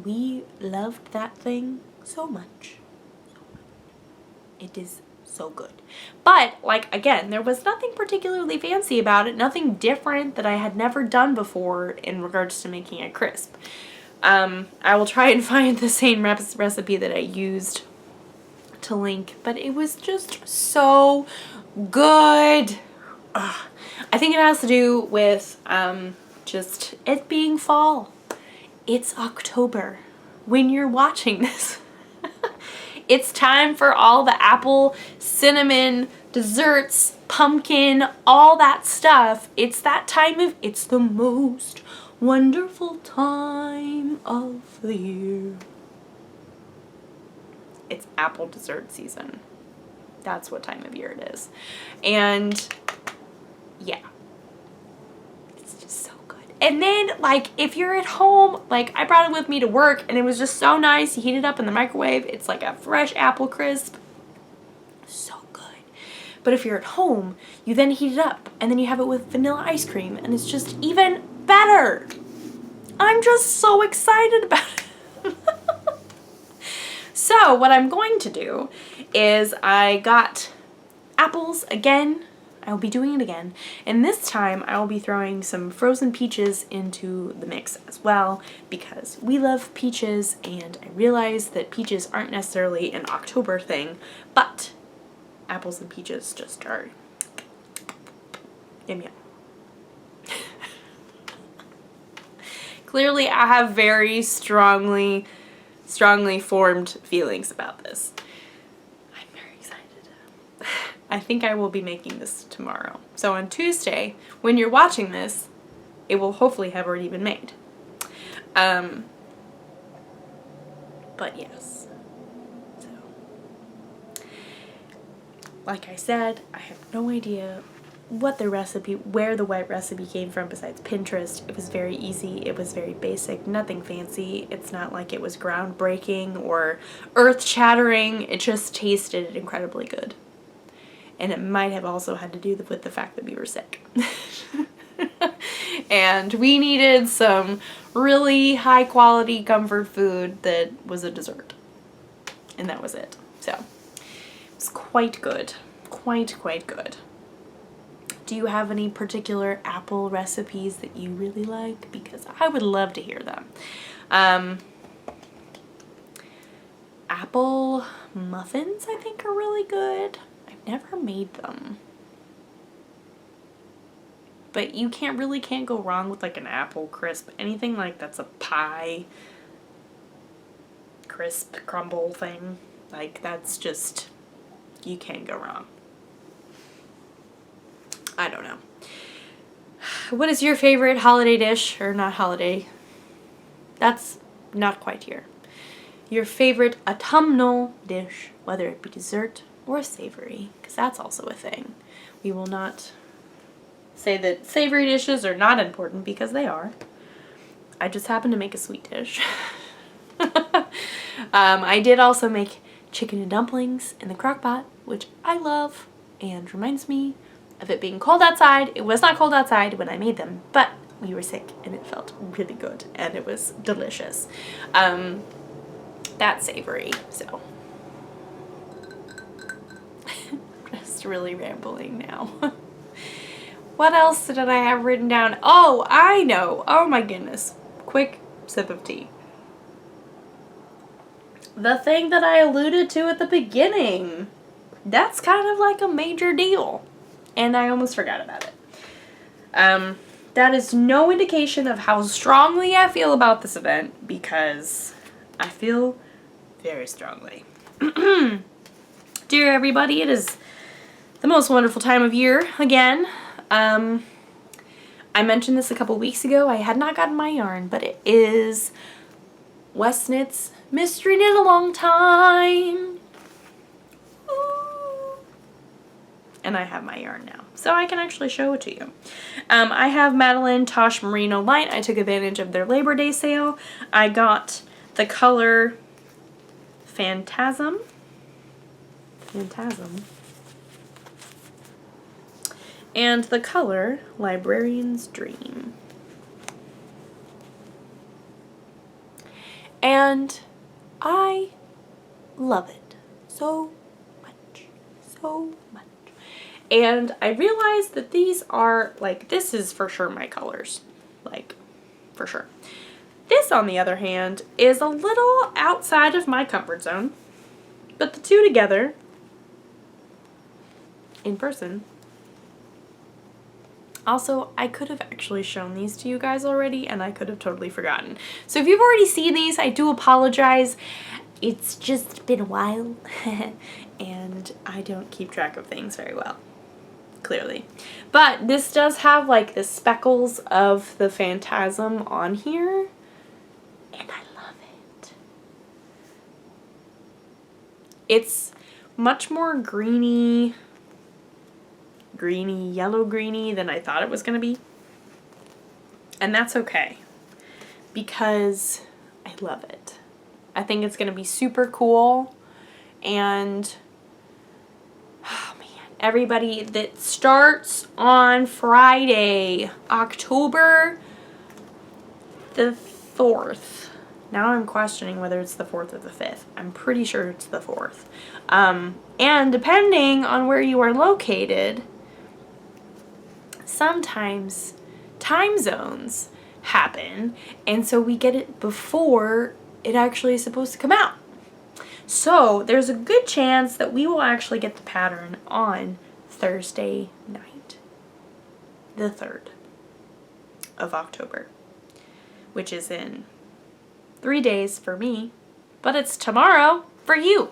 we loved that thing so much. It is so good. But, like, again, there was nothing particularly fancy about it, nothing different that I had never done before in regards to making a crisp. I will try and find the same recipe that I used to link, but it was just so good. Ugh. I think it has to do with just it being fall. It's October when you're watching this. It's time for all the apple, cinnamon, desserts, pumpkin, all that stuff. It's that time of, it's the most wonderful time of the year. It's apple dessert season. That's what time of year it is. And yeah, it's just so good. And then, like, if you're at home, like, I brought it with me to work, and it was just so nice. You heat it up in the microwave. It's like a fresh apple crisp. So good. But if you're at home, you then heat it up, and then you have it with vanilla ice cream, and it's just even better. I'm just so excited about it. So what I'm going to do is I got apples again. I will be doing it again. And this time I will be throwing some frozen peaches into the mix as well, because we love peaches, and I realize that peaches aren't necessarily an October thing, but apples and peaches just are yum yum. Clearly I have very strongly formed feelings about this. I'm very excited. I think I will be making this tomorrow. So on Tuesday, when you're watching this, it will hopefully have already been made. But yes. So, like I said, I have no idea what the recipe, where the white recipe came from besides Pinterest. It was very easy. It was very basic, nothing fancy. It's not like it was groundbreaking or earth-shattering. It just tasted incredibly good. And it might have also had to do with the fact that we were sick. And we needed some really high quality comfort food that was a dessert. And that was it. So, it was quite good. Quite good. Do you have any particular apple recipes that you really like? Because I would love to hear them. Apple muffins, I think, are really good. I've never made them. But you can't go wrong with like an apple crisp. Anything like that's a pie crisp crumble thing. Like, that's just, you can't go wrong. I don't know. What is your favorite holiday dish? Or not holiday. That's not quite here. Your favorite autumnal dish, whether it be dessert or savory, because that's also a thing. We will not say that savory dishes are not important, because they are. I just happen to make a sweet dish. I did also make chicken and dumplings in the crock pot, which I love, and reminds me of it being cold outside. It was not cold outside when I made them, but we were sick and it felt really good and it was delicious. That's savory, so. Just really rambling now. What else did I have written down? Oh, I know. Oh my goodness. Quick sip of tea. The thing that I alluded to at the beginning. That's kind of like a major deal. And I almost forgot about it. That is no indication of how strongly I feel about this event, because I feel very strongly. Dear everybody, it is the most wonderful time of year again. I mentioned this a couple weeks ago. I had not gotten my yarn, but it is West Knit's Mystery Knit Along Time. And I have my yarn now, so I can actually show it to you. I have Madeline Tosh Merino Light. I took advantage of their Labor Day sale. I got the color Phantasm. And the color Librarian's Dream. And I love it so much. And I realized that these are, like, this is for sure my colors. Like, for sure. This, on the other hand, is a little outside of my comfort zone. But the two together, in person. Also, I could have actually shown these to you guys already, and I could have totally forgotten. So if you've already seen these, I do apologize. It's just been a while, and I don't keep track of things very well. Clearly. But this does have like the speckles of the Phantasm on here, and I love it. It's much more greeny, yellow greeny than I thought it was going to be. And that's okay, because I love it. I think it's going to be super cool. And oh man, everybody, that starts on Friday, October the 4th. Now I'm questioning whether it's the 4th or the 5th. I'm pretty sure it's the 4th. And depending on where you are located, sometimes time zones happen, and so we get it before it actually is supposed to come out. So there's a good chance that we will actually get the pattern on Thursday night, the 3rd of October, which is in 3 days for me, but it's tomorrow for you.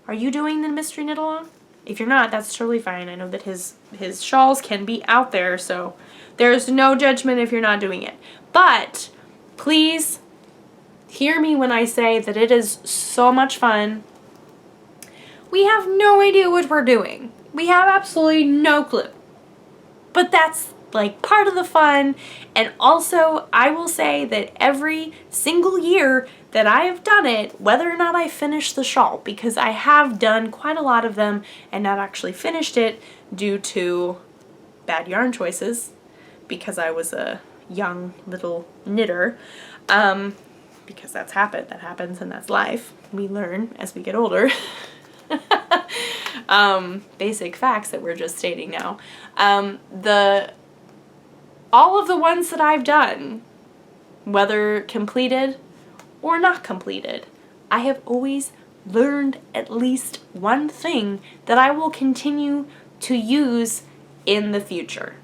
Are you doing the mystery knit along? If you're not, that's totally fine. I know that his shawls can be out there, so there's no judgment if you're not doing it. But please hear me when I say that it is so much fun. We have no idea what we're doing. We have absolutely no clue. But that's like part of the fun. And also, I will say that every single year that I have done it, whether or not I finish the shawl, because I have done quite a lot of them and not actually finished it due to bad yarn choices, because I was a young little knitter, because that happens and that's life. We learn as we get older. Basic facts that we're just stating now. All of the ones that I've done, whether completed or not completed, I have always learned at least one thing that I will continue to use in the future.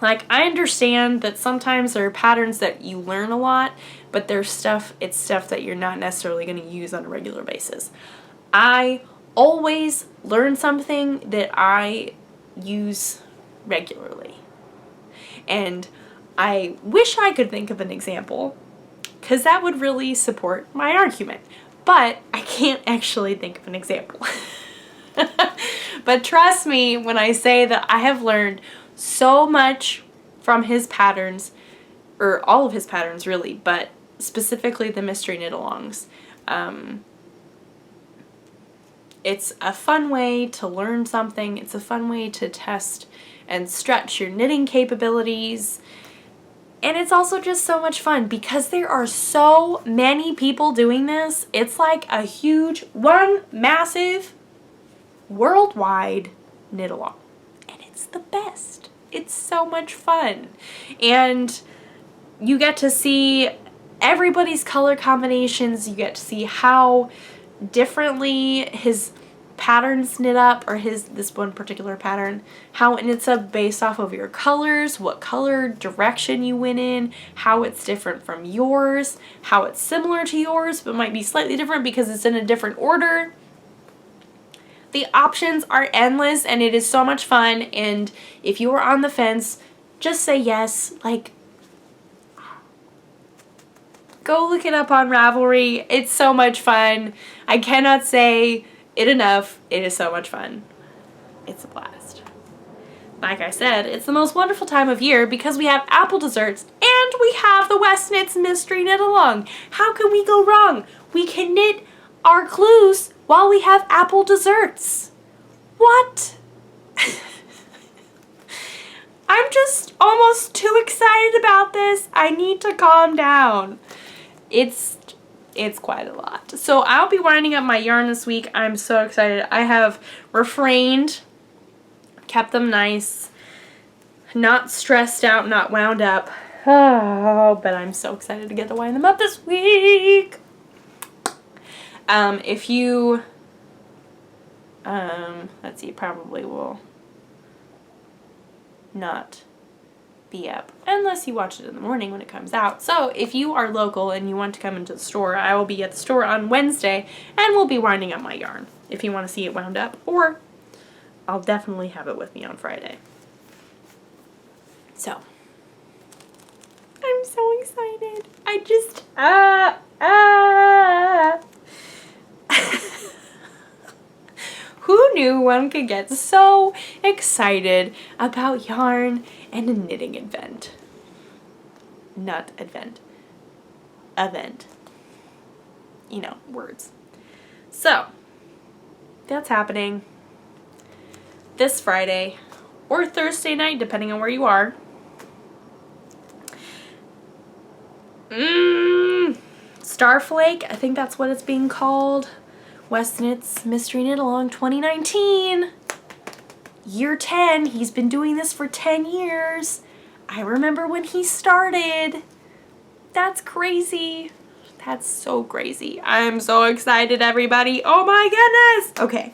Like, I understand that sometimes there are patterns that you learn a lot, but it's stuff that you're not necessarily going to use on a regular basis. I always learn something that I use regularly. And I wish I could think of an example, because that would really support my argument. But I can't actually think of an example. But trust me when I say that I have learned so much from his patterns, or all of his patterns really, but specifically the mystery knit-alongs. It's a fun way to learn something. It's a fun way to test and stretch your knitting capabilities. And it's also just so much fun because there are so many people doing this. It's like a huge, one massive, worldwide knit-along. And it's the best. It's so much fun. And you get to see everybody's color combinations. You get to see how differently his patterns knit up, or this one particular pattern, how it knits up based off of your colors, what color direction you went in, how it's different from yours, how it's similar to yours but might be slightly different because it's in a different order. The options are endless and it is so much fun, and if you are on the fence, just say yes. Like, go look it up on Ravelry. It's so much fun. I cannot say it enough. It is so much fun. It's a blast. Like I said, it's the most wonderful time of year because we have apple desserts and we have the West Knits Mystery Knit Along. How can we go wrong? We can knit our clues while we have apple desserts. What? I'm just almost too excited about this. I need to calm down. It's quite a lot. So I'll be winding up my yarn this week. I'm so excited. I have refrained, kept them nice, not stressed out, not wound up. Oh, but I'm so excited to get to wind them up this week. If you, let's see, probably will not be up unless you watch it in the morning when it comes out. So if you are local and you want to come into the store, I will be at the store on Wednesday and we'll be winding up my yarn if you want to see it wound up, or I'll definitely have it with me on Friday. So I'm so excited. I just Who knew one could get so excited about yarn and a knitting event? Not advent. Event. You know, words. So, that's happening this Friday or Thursday night, depending on where you are. Starflake, I think that's what it's being called. Wes Knits Mystery Knit Along 2019. Year 10. He's been doing this for 10 years. I remember when he started. That's crazy. That's so crazy. I'm so excited, everybody. Oh my goodness. Okay,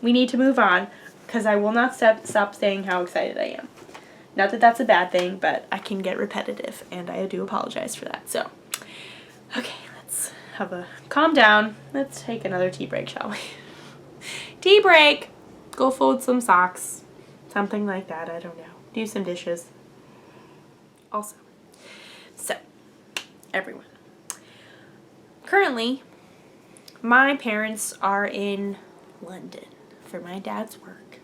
we need to move on because I will not stop saying how excited I am. Not that that's a bad thing, but I can get repetitive, and I do apologize for that. So, okay, let's have a calm down. Let's take another tea break, shall we? Tea break. Go fold some socks. Something like that, I don't know. Do some dishes. Also. So, everyone. Currently, my parents are in London for my dad's work,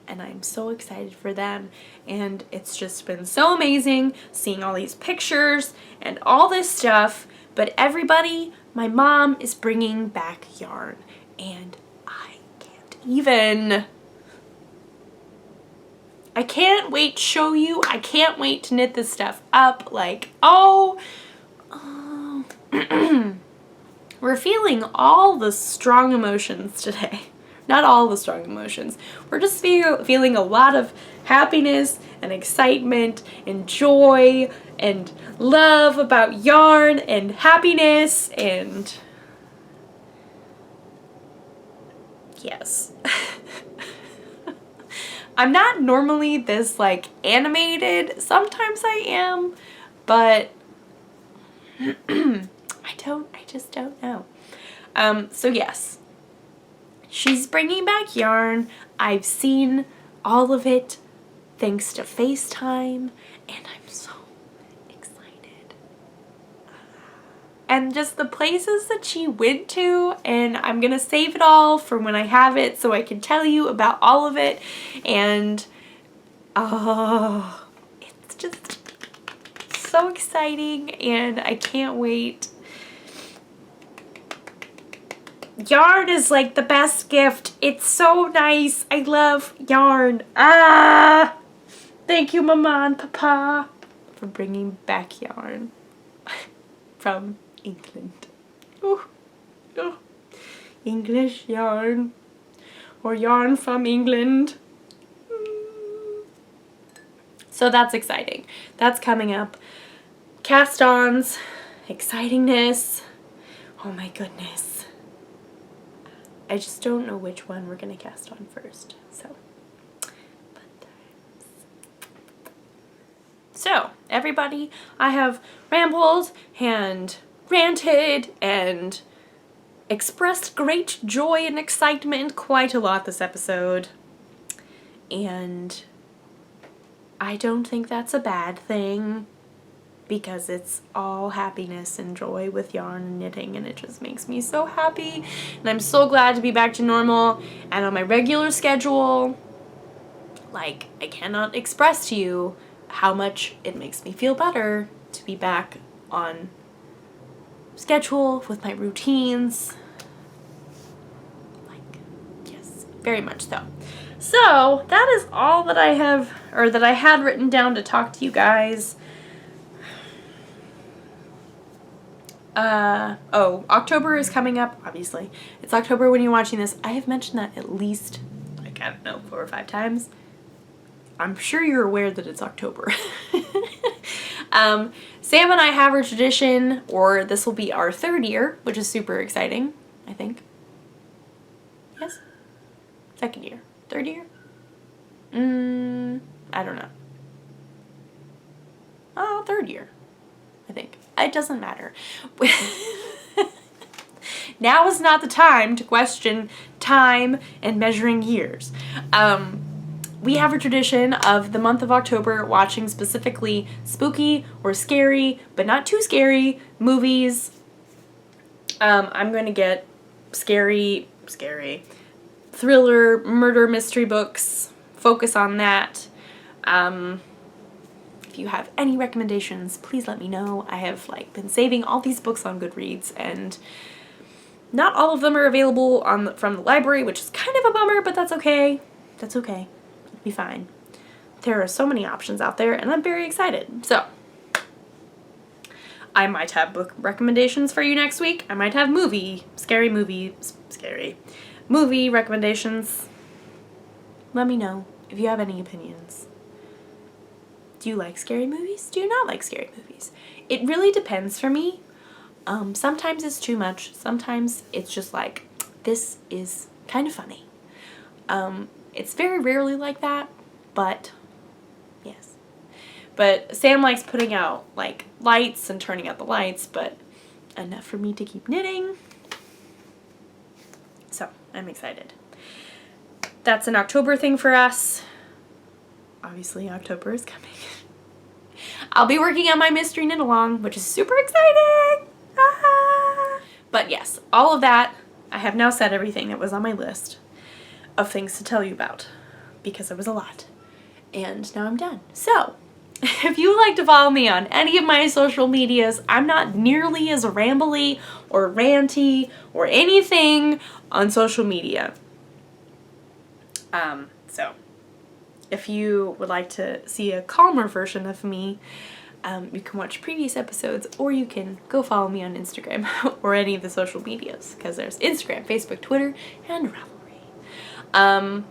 and I'm so excited for them, and it's just been so amazing seeing all these pictures and all this stuff. But everybody, my mom is bringing back yarn, and I can't wait to show you. I can't wait to knit this stuff up. Like, oh. We're feeling all the strong emotions today. Not all the strong emotions. We're just feeling a lot of happiness and excitement and joy and love about yarn and happiness and yes. I'm not normally this like animated. Sometimes I am, but I just don't know. So yes, she's bringing back yarn. I've seen all of it thanks to FaceTime, and I'm so excited. And just the places that she went to, and I'm gonna save it all for when I have it so I can tell you about all of it. And it's just so exciting, and I can't wait. Yarn is like the best gift. It's so nice. I love yarn. Thank you, Mama and Papa, for bringing back yarn from England. Ooh. Oh. English yarn, or yarn from England. So that's exciting. That's coming up. Cast-ons, excitingness. Oh my goodness. I just don't know which one we're gonna cast on first. So everybody, I have rambled and ranted and expressed great joy and excitement quite a lot this episode. And I don't think that's a bad thing, because it's all happiness and joy with yarn and knitting, and it just makes me so happy. And I'm so glad to be back to normal and on my regular schedule. Like, I cannot express to you how much it makes me feel better to be back on schedule with my routines. Like, yes, very much so. So, that is all that I have, or that I had written down to talk to you guys. October is coming up, obviously. It's October when you're watching this. I have mentioned that at least, like, I don't know, 4 or 5 times. I'm sure you're aware that it's October. Sam and I have our tradition, or this will be our 3rd year, which is super exciting, I think. Yes? 2nd year. 3rd year? I don't know. Oh, 3rd year, I think. It doesn't matter. Now is not the time to question time and measuring years. We have a tradition of the month of October watching specifically spooky or scary, but not too scary, movies. I'm going to get scary thriller, murder, mystery books. Focus on that. If you have any recommendations, please let me know. I have been saving all these books on Goodreads, and not all of them are available from the library, which is kind of a bummer, but that's okay. That's okay. It'll be fine. There are so many options out there, and I'm very excited. So, I might have book recommendations for you next week. I might have scary movie recommendations. Let me know if you have any opinions. Do you like scary movies? Do you not like scary movies? It really depends for me. Sometimes it's too much. Sometimes it's just this is kind of funny. It's very rarely like that, but yes. But Sam likes putting out lights and turning out the lights, but enough for me to keep knitting. So I'm excited. That's an October thing for us. Obviously October is coming. I'll be working on my mystery knit along, which is super exciting. Ah! But yes, all of that, I have now said everything that was on my list of things to tell you about, because it was a lot. And now I'm done. So, if you would like to follow me on any of my social medias, I'm not nearly as rambly or ranty or anything on social media. So, if you would like to see a calmer version of me, you can watch previous episodes, or you can go follow me on Instagram or any of the social medias, because there's Instagram, Facebook, Twitter, and Ravelry.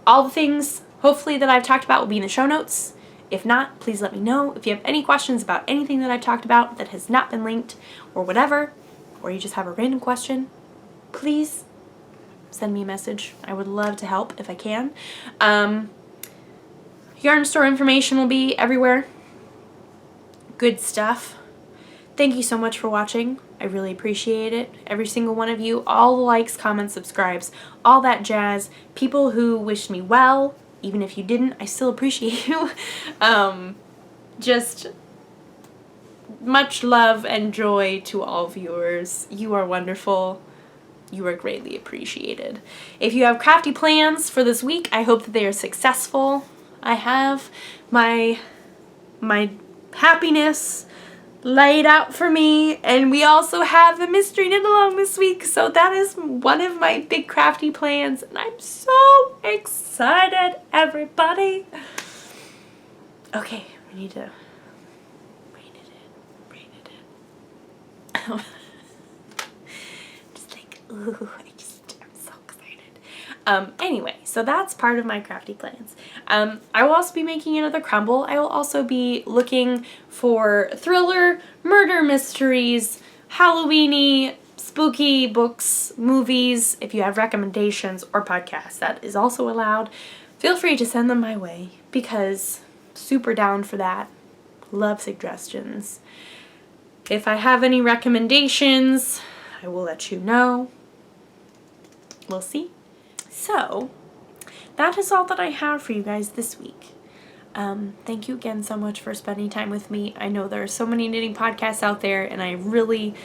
All the things, hopefully, that I've talked about will be in the show notes. If not, please let me know. If you have any questions about anything that I've talked about that has not been linked or whatever, or you just have a random question, please send me a message. I would love to help if I can. Yarn store information will be everywhere. Good stuff. Thank you so much for watching. I really appreciate it. Every single one of you. All the likes, comments, subscribes, all that jazz. People who wished me well, even if you didn't, I still appreciate you. Just much love and joy to all viewers. You are wonderful. You are greatly appreciated. If you have crafty plans for this week, I hope that they are successful. I have my happiness laid out for me, and we also have the mystery knit along this week, so that is one of my big crafty plans, and I'm so excited, everybody. Okay, we need to rein it in. Just ooh, I'm so excited. Anyway, so that's part of my crafty plans. I will also be making another crumble. I will also be looking for thriller, murder mysteries, Halloween-y, spooky books, movies. If you have recommendations or podcasts, that is also allowed. Feel free to send them my way, because super down for that. Love suggestions. If I have any recommendations, I will let you know. We'll see. So, that is all that I have for you guys this week. Thank you again so much for spending time with me. I know there are so many knitting podcasts out there, and I really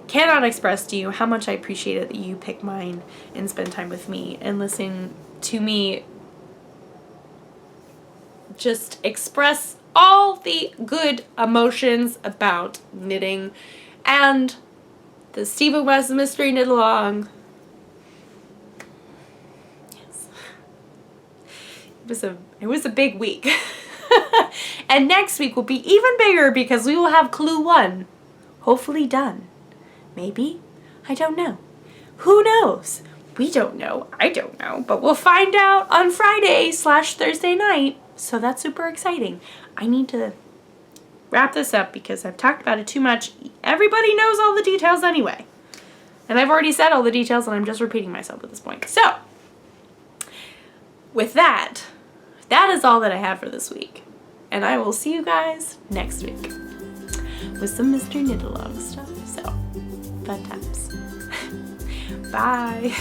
cannot express to you how much I appreciate it that you pick mine and spend time with me and listen to me just express all the good emotions about knitting and the Stephen West Mystery Knit Along. Yes. It was a big week. And next week will be even bigger, because we will have Clue 1 hopefully done. Maybe? I don't know. Who knows? We don't know. I don't know. But we'll find out on Friday/Thursday night. So that's super exciting. I need to wrap this up because I've talked about it too much. Everybody knows all the details anyway. And I've already said all the details, and I'm just repeating myself at this point. So, with that, that is all that I have for this week. And I will see you guys next week with some Mystery Knit Along stuff. So, fun times. Bye.